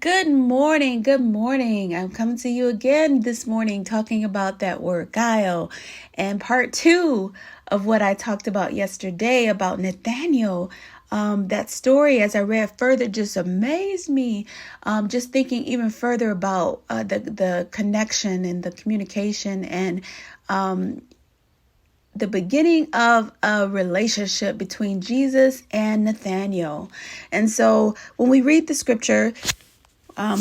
Good morning. Good morning. I'm coming to you again this morning talking about that word guile and part two of what I talked about yesterday about Nathanael. That story, as I read further, just amazed me. Just thinking even further about the connection and the communication and the beginning of a relationship between Jesus and Nathanael. And so when we read the scripture,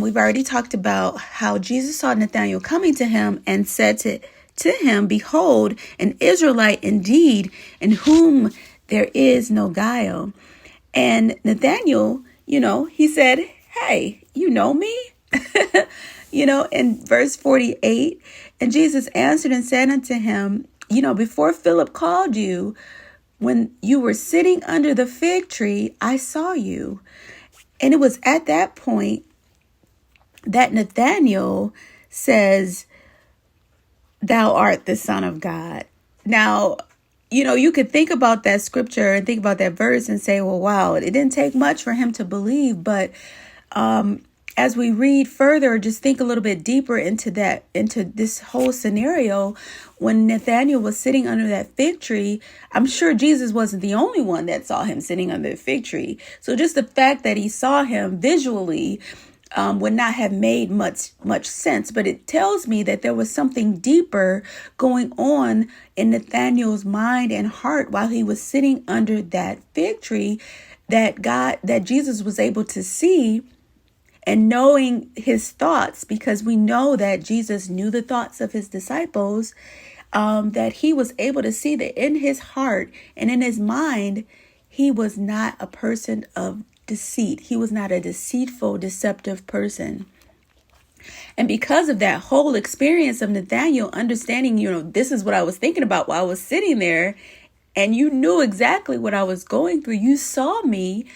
we've already talked about how Jesus saw Nathanael coming to him and said to him, "Behold, an Israelite indeed, in whom there is no guile." And Nathanael, he said, "Hey, you know me?" In verse 48, and Jesus answered and said unto him, "Before Philip called you, when you were sitting under the fig tree, I saw you." And it was at that point that Nathanael says, "Thou art the Son of God." Now, you could think about that scripture and think about that verse and say, well, wow, it didn't take much for him to believe. But as we read further, just think a little bit deeper into this whole scenario. When Nathanael was sitting under that fig tree, I'm sure Jesus wasn't the only one that saw him sitting under the fig tree. So just the fact that he saw him visually would not have made much sense, but it tells me that there was something deeper going on in Nathanael's mind and heart while he was sitting under that fig tree that Jesus was able to see, and knowing his thoughts, because we know that Jesus knew the thoughts of his disciples, that he was able to see that in his heart and in his mind, he was not a person of deceit. He was not a deceitful, deceptive person. And because of that whole experience of Nathanael understanding, this is what I was thinking about while I was sitting there, and you knew exactly what I was going through. You saw me.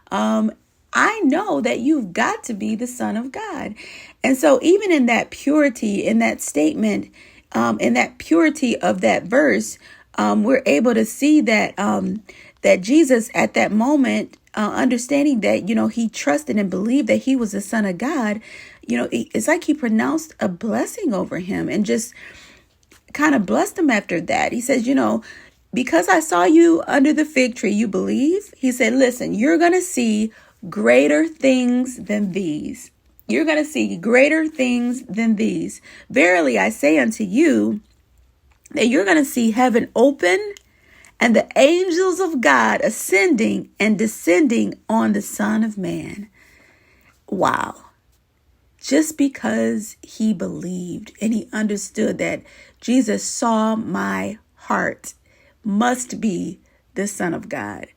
I know that you've got to be the Son of God. And so even in that purity, in that statement, in that purity of that verse, we're able to see that that Jesus at that moment, understanding that, he trusted and believed that he was the Son of God, it's like he pronounced a blessing over him and just kind of blessed him after that. He says, because I saw you under the fig tree, you believe? He said, listen, you're going to see greater things than these. You're going to see greater things than these. Verily, I say unto you that you're going to see heaven open and the angels of God ascending and descending on the Son of Man. Wow. Just because he believed and he understood that Jesus saw my heart must be the Son of God.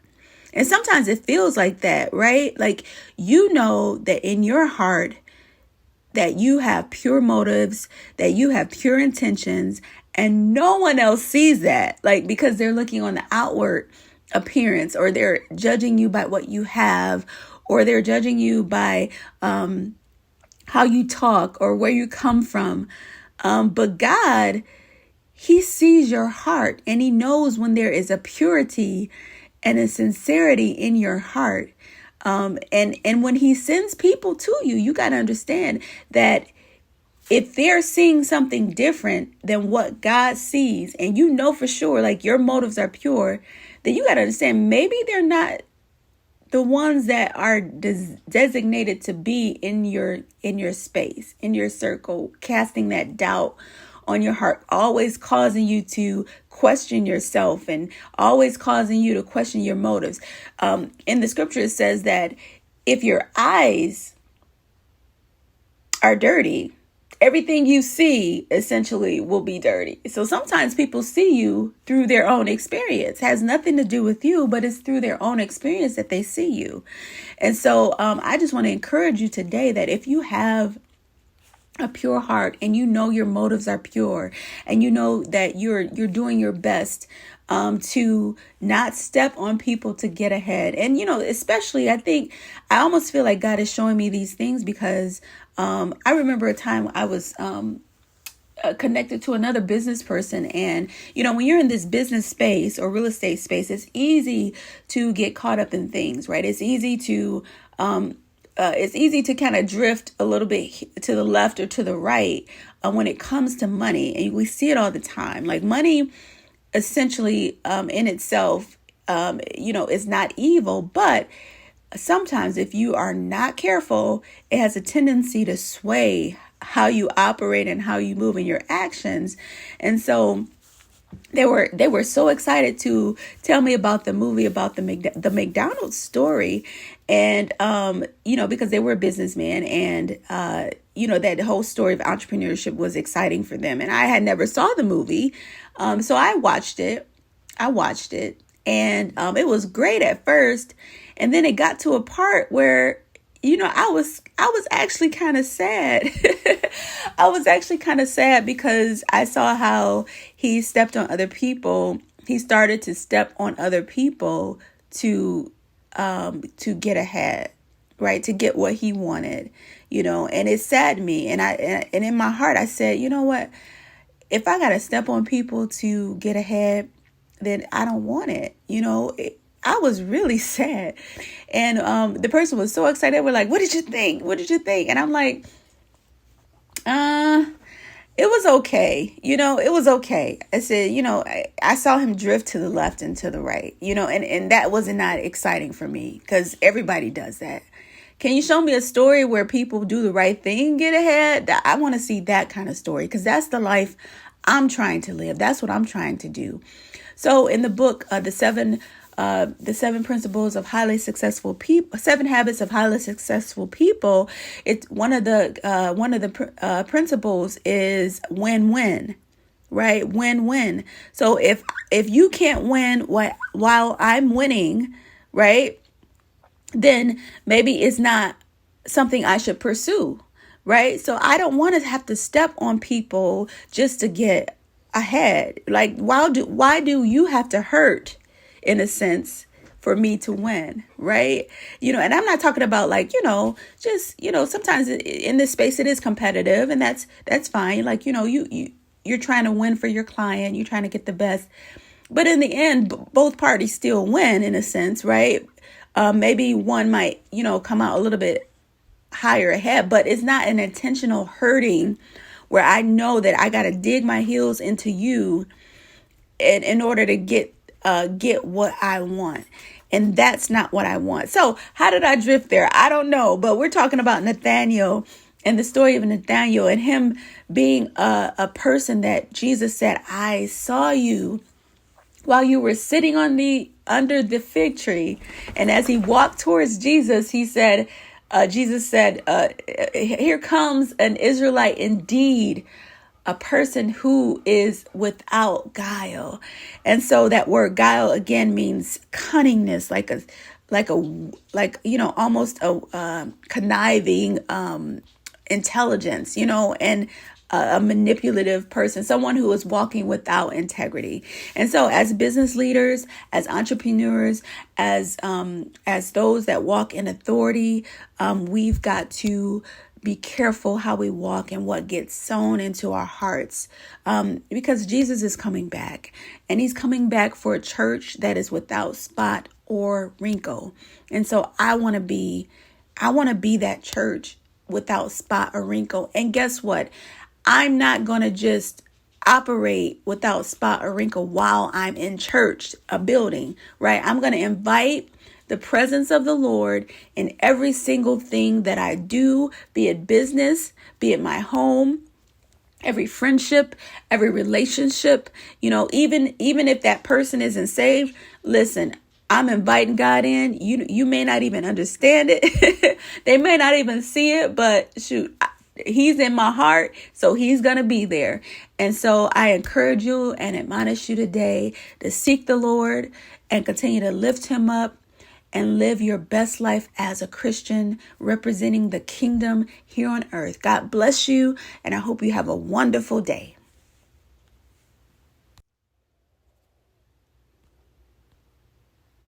And sometimes it feels like that, right? Like, that in your heart that you have pure motives, that you have pure intentions, and no one else sees that, because they're looking on the outward appearance, or they're judging you by what you have, or they're judging you by how you talk or where you come from. But God, he sees your heart, and he knows when there is a purity and a sincerity in your heart. And when he sends people to you, you got to understand that if they're seeing something different than what God sees, and for sure, your motives are pure, then you got to understand maybe they're not the ones that are designated to be in your space, in your circle, casting that doubt on your heart, always causing you to question yourself and always causing you to question your motives. In the scripture, it says that if your eyes are dirty, everything you see essentially will be dirty. So sometimes people see you through their own experience. It has nothing to do with you, but it's through their own experience that they see you. And so I just want to encourage you today that if you have a pure heart, and your motives are pure, and that you're doing your best to not step on people to get ahead. And especially, I almost feel like God is showing me these things because I remember a time I was connected to another business person, and when you're in this business space or real estate space, it's easy to get caught up in things, right? It's easy to it's easy to kind of drift a little bit to the left or to the right when it comes to money. And we see it all the time. Like money essentially in itself, is not evil, but sometimes if you are not careful, it has a tendency to sway how you operate and how you move in your actions. And so they were so excited to tell me about the movie, about the McDonald's story. And, because they were a businessman, and, that whole story of entrepreneurship was exciting for them. And I had never saw the movie. So I watched it. And it was great at first. And then it got to a part where, I was actually kind of sad. I was actually kind of sad because I saw how he stepped on other people. He started to step on other people to get ahead, right? To get what he wanted, and it saddened me. And in my heart, I said, you know what? If I got to step on people to get ahead, then I don't want it. I was really sad. And the person was so excited. They were like, what did you think? What did you think? And I'm like, it was okay. It was okay. I said, I saw him drift to the left and to the right, and that was not exciting for me because everybody does that. Can you show me a story where people do the right thing, get ahead? I want to see that kind of story because that's the life I'm trying to live. That's what I'm trying to do. So in the book, the seven principles of highly successful people, 7 habits of highly successful people. It's one of the principles is win-win, right? Win-win. So if you can't win while I'm winning, right, then maybe it's not something I should pursue, right? So I don't want to have to step on people just to get ahead. Like, why do you have to hurt, in a sense, for me to win, right? And I'm not talking about like, just, sometimes in this space it is competitive, and that's fine. Like, you're trying to win for your client, you're trying to get the best, but in the end, both parties still win, in a sense, right? Maybe one might, come out a little bit higher ahead, but it's not an intentional hurting where I know that I got to dig my heels into you in order to get what I want. And that's not what I want. So how did I drift there? I don't know, but we're talking about Nathanael and the story of Nathanael and him being a person that Jesus said, I saw you while you were sitting under the fig tree. And as he walked towards Jesus, Jesus said, here comes an Israelite indeed, a person who is without guile. And so that word guile again means cunningness, almost a conniving intelligence, and a manipulative person, someone who is walking without integrity. And so as business leaders, as entrepreneurs, as those that walk in authority, we've got to be careful how we walk and what gets sown into our hearts, because Jesus is coming back, and he's coming back for a church that is without spot or wrinkle. And so I want to be that church without spot or wrinkle. And guess what? I'm not going to just operate without spot or wrinkle while I'm in church, a building, right? I'm going to invite the presence of the Lord in every single thing that I do, be it business, be it my home, every friendship, every relationship, even if that person isn't saved, listen, I'm inviting God in. You may not even understand it. They may not even see it, but shoot, he's in my heart, so he's going to be there. And so I encourage you and admonish you today to seek the Lord and continue to lift him up and live your best life as a Christian, representing the kingdom here on earth. God bless you, and I hope you have a wonderful day.